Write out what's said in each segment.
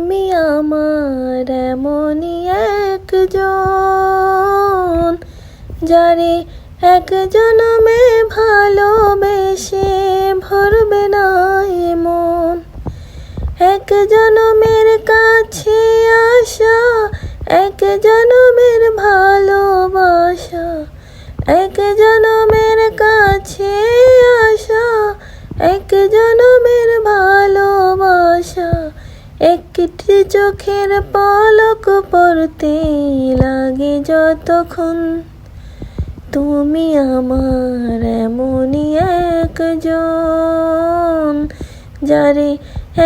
তুমি আমার এমনই একজন, যারে এক জনমে ভালোবেসে ভরবে না এ মন। এক জনমের কাছে আসা, এক জনমের ভালোবাসা, এক জনমের কাছে আসা, এক জনমের ভালোবাসা, একটি চোখের পলক পড়তে লাগে যতক্ষণ। তুমি আমার এমনই একজন, যারে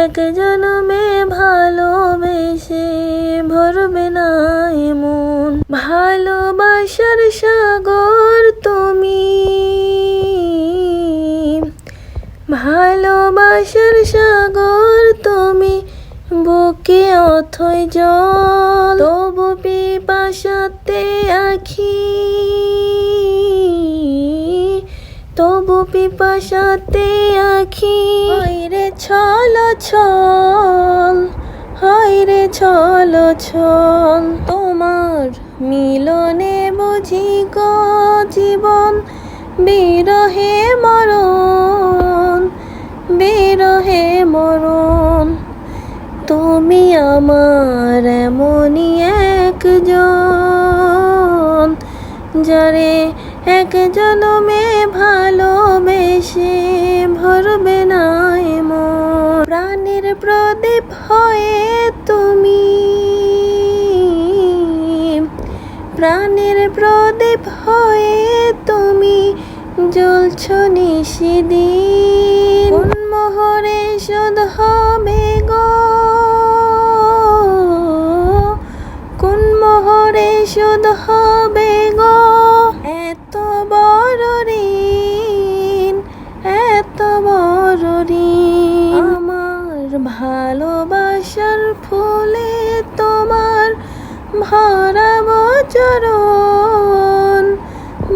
এক জনমে ভালোবেসে ভরবে না এ মন। ভালোবাসার সাগর তুমি, ভালোবাসার সাগর তুমি, বুকে অথই জল, তবু পিপাসাতে আখি, তবু পিপাসাতে আখি। হায়রে ছল ছল, হায়রে ছল ছল, তোমার মিলনে বুঝি গো জীবন, বিরহে মরণ, বিরহে মরণ। তুমি আমার এমনই একজন, যারে এক জনমে ভালোবেসে ভরবে না এ মন। প্রাণের প্রদীপ হয়ে তুমি, প্রাণের প্রদীপ হয়ে তুমি জ্বলছ নিশিদিন। কোন মোহরে শোধ হবে গো, কোন মোহরে শোধ হবে গো এত বড় ঋণ, এত বড় ঋণ। আমার ভালোবাসার ফুলে তোমার ভরাবো চরণ,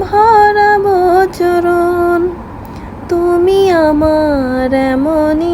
ভরাবো চরণ। তুমি আমার এমনই